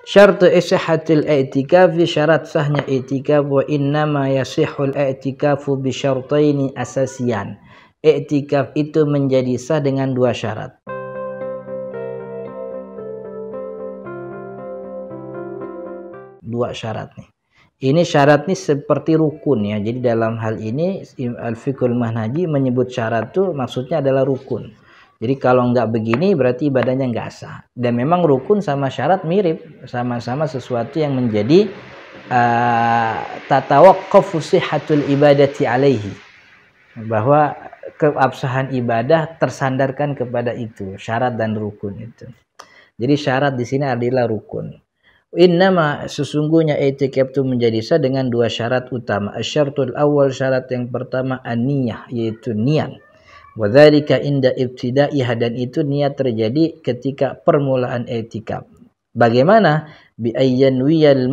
Syartu sihhatil i'tikafi, syarat sahnya i'tikaf, wa innama yasihhul i'tikafu bi syartaini asasiyan. I'tikaf itu menjadi sah dengan dua syarat. Dua syarat nih. Ini syarat nih seperti rukun ya. Jadi dalam hal ini Al-Fiqhul Manhaji menyebut syarat itu maksudnya adalah rukun. Jadi kalau nggak begini berarti ibadahnya nggak sah. Dan memang rukun sama syarat mirip, sama-sama sesuatu yang menjadi tatawaqqafu sihhatul ibadati alaihi, bahwa keabsahan ibadah tersandarkan kepada itu, syarat dan rukun itu. Jadi syarat di sini adalah rukun. Innama, sesungguhnya i'tikaf itu menjadi sah dengan dua syarat utama. Asyaratul awal, syarat yang pertama an-niyah, yaitu niat. Wa dzalika inda ibtida'ihah, dan itu niat terjadi ketika permulaan i'tikaf. Bagaimana? Bi ayyanwiyal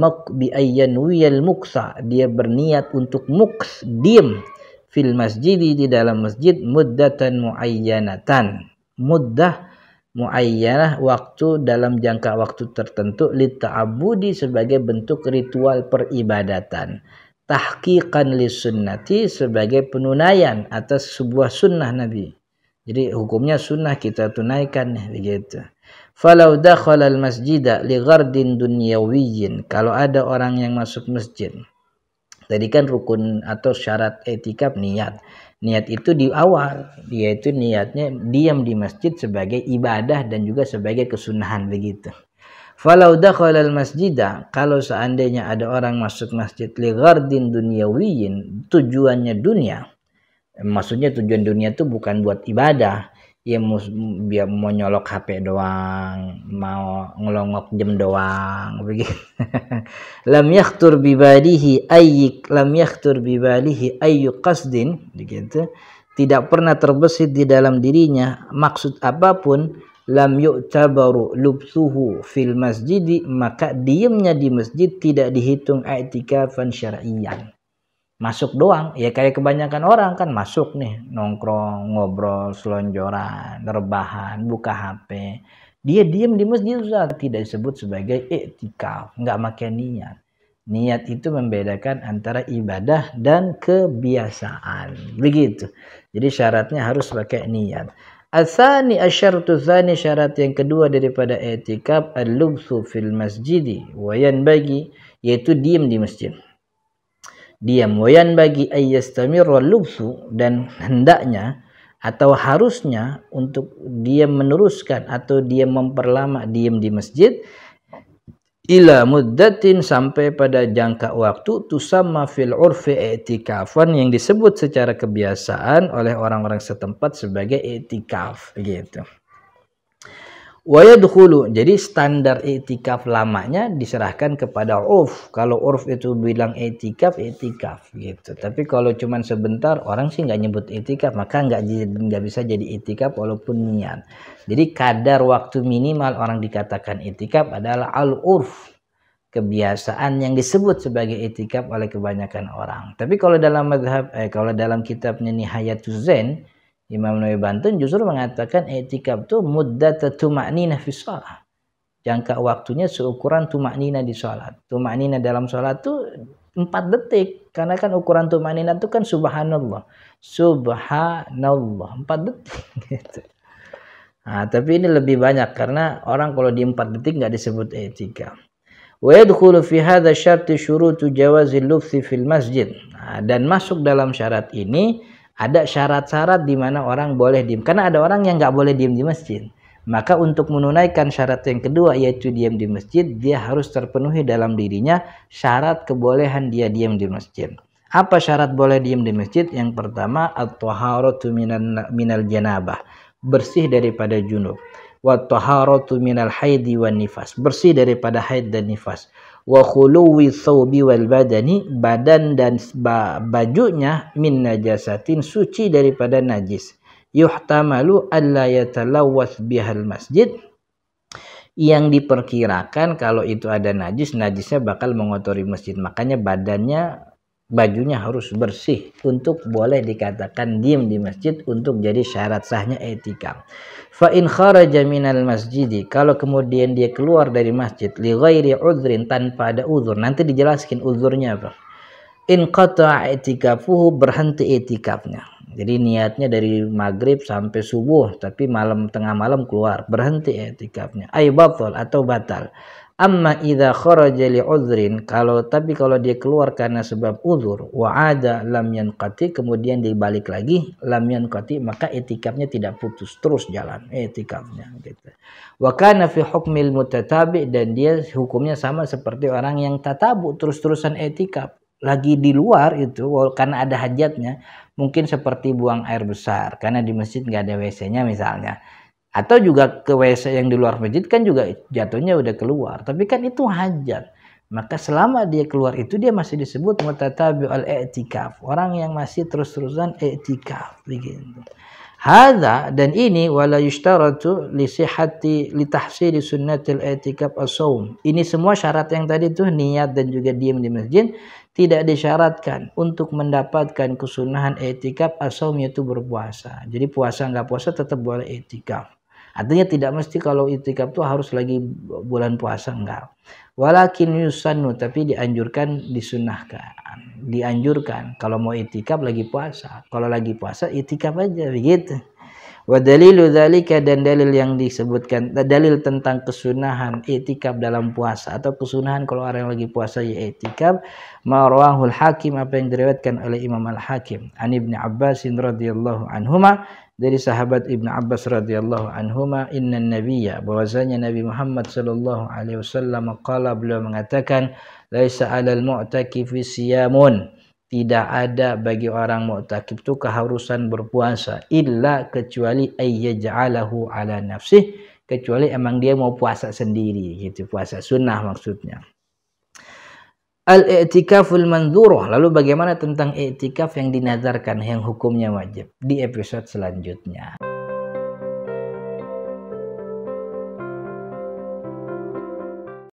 muksa, dia berniat untuk muks, diam, fil masjidi, di dalam masjid, muddatan muayyanatan, muddah muayyanah, waktu dalam jangka waktu tertentu, lita'abudi, sebagai bentuk ritual peribadatan, tahqiqan lisunnati, sebagai penunaian atas sebuah sunnah Nabi. Jadi hukumnya sunnah kita tunaikan begitu. Falau dakhala al-masjida li ghardin dunyawiyyin, kalau ada orang yang masuk masjid. Tadi kan rukun atau syarat i'tikaf niat. Niat itu di awal, yaitu niatnya diam di masjid sebagai ibadah dan juga sebagai kesunahan begitu. Falau dakhala al-masjida, kalau seandainya ada orang masuk masjid li ghardin dunyawiyyin, tujuannya dunia. Maksudnya tujuan dunia itu bukan buat ibadah, ya dia mau nyolok HP doang, mau ngelongok jam doang begitu. Lam yakhtur bibalihi ayyu qasdin begitu. Tidak pernah terbesit di dalam dirinya maksud apapun, lam yu'tabaru lubsuhu fil masjidi, maka diamnya di masjid tidak dihitung i'tikafan syar'iyyan. Masuk doang, ya kayak kebanyakan orang kan masuk nih, nongkrong, ngobrol, selonjoran, rebahan, buka HP. Dia diam di masjid, tidak disebut sebagai i'tikaf, nggak pakai niat. Niat itu membedakan antara ibadah dan kebiasaan, begitu. Jadi syaratnya harus pakai niat. Atsani asyaratu tsani, syarat yang kedua daripada i'tikaf, al-lubsu fil masjidi wa yanbaghi, yaitu diam di masjid. Diam, wa yanbaghi ayyastamirra al-lubsu, dan hendaknya atau harusnya untuk dia meneruskan atau dia memperlama diam di masjid, ila muddatin, sampai pada jangka waktu, tusamma fil urfi i'tikafan, yang disebut secara kebiasaan oleh orang-orang setempat sebagai i'tikaf begitu. Wa yadkhulu, jadi standar i'tikaf lamanya diserahkan kepada urf. Kalau urf itu bilang i'tikaf gitu. Tapi kalau cuman sebentar, orang sih nggak nyebut i'tikaf, maka nggak bisa jadi i'tikaf walaupun niat. Jadi kadar waktu minimal orang dikatakan i'tikaf adalah al-urf, kebiasaan yang disebut sebagai i'tikaf oleh kebanyakan orang. Tapi kalau dalam mazhab kalau dalam kitabnya Nihayatuz Zain, Imam Nawawi Banten justru mengatakan i'tikaf itu muddat tuma'ninah fi shalah. Jangka waktunya seukuran tuma'ninah di salat. Tuma'ninah dalam salat itu 4 detik. Karena kan ukuran tuma'ninah itu kan subhanallah. Subhanallah 4 detik gitu. Nah, tapi ini lebih banyak karena orang kalau di 4 detik nggak disebut i'tikaf. Wa yadkhulu fi hadha syarti syurutu jawazil lubsi fil masjid. Nah, dan masuk dalam syarat ini ada syarat-syarat di mana orang boleh diam. Karena ada orang yang nggak boleh diam di masjid. Maka untuk menunaikan syarat yang kedua, yaitu diam di masjid, dia harus terpenuhi dalam dirinya syarat kebolehan dia diam di masjid. Apa syarat boleh diam di masjid? Yang pertama, at-taharatu minal janabah, bersih daripada junub. Wa taharatu minal haidi wan nifas, bersih daripada haid dan nifas. Wa khuluwi thawbi wal badani, badan dan bajunya, min najasatin, suci daripada najis. Yuhtamalu alla yatalawwath bihal masjid, yang diperkirakan kalau itu ada najis, najisnya bakal mengotori masjid. Makanya badannya bajunya harus bersih untuk boleh dikatakan diem di masjid untuk jadi syarat sahnya i'tikaf. Fa in kharaja minal masjidi, kalau kemudian dia keluar dari masjid li ghairi udhrin, tanpa ada uzur, nanti dijelaskan uzurnya apa. In qata'a i'tikafuhu, berhenti i'tikafnya. Jadi niatnya dari maghrib sampai subuh, tapi tengah malam keluar, berhenti i'tikafnya. Ay batal, atau batal. Amma idza kharaja li udhrin, tapi kalau dia keluar karena sebab uzur, wa ada lam yanqati, kemudian dia balik lagi, lam yanqati, maka i'tikafnya tidak putus, terus jalan i'tikafnya gitu. Wa kana fi hukmil mutatabi, dan dia hukumnya sama seperti orang yang tatabu, terus-terusan i'tikaf. Lagi di luar itu karena ada hajatnya, mungkin seperti buang air besar karena di masjid nggak ada WC-nya misalnya, atau juga ke WC yang di luar masjid kan juga jatuhnya udah keluar, tapi kan itu hajat, maka selama dia keluar itu dia masih disebut mutatabi'ul i'tikaf, orang yang masih terus-terusan i'tikaf begitu. Hadza, dan ini wala yushtaratu li sihhati li tahsili sunnatil i'tikaf as-shaum. Ini semua syarat yang tadi tuh, niat dan juga diam di masjid, tidak disyaratkan untuk mendapatkan kesunahan i'tikaf as-shaum, yaitu berpuasa. Jadi puasa enggak puasa tetap boleh i'tikaf. Artinya tidak mesti kalau i'tikaf tuh harus lagi bulan puasa, enggak. Walakin yusannu, tapi dianjurkan, disunahkan. Dianjurkan kalau mau i'tikaf lagi puasa, kalau lagi puasa i'tikaf aja begitu. Wa dalilu dzalika, dan dalil yang disebutkan, dalil tentang kesunahan i'tikaf dalam puasa atau kesunahan kalau orang yang lagi puasa ya i'tikaf, ma rawahul Hakim, apa yang diriwayatkan oleh Imam Al-Hakim, an Ibnu Abbas radhiyallahu anhuma, dari sahabat Ibnu Abbas radhiyallahu anhuma, inna nabiyya, bahwasanya Nabi Muhammad sallallahu alaihi wasallam qala, beliau mengatakan, laisa 'alal mu'takifi siyamun, tidak ada bagi orang mu'takif itu keharusan berpuasa, illa, kecuali ayyaj'alahu 'ala nafsih, kecuali emang dia mau puasa sendiri gitu, puasa sunnah maksudnya. Al-i'tikaful mandzuroh, lalu bagaimana tentang i'tikaf yang dinazarkan, yang hukumnya wajib, di episode selanjutnya.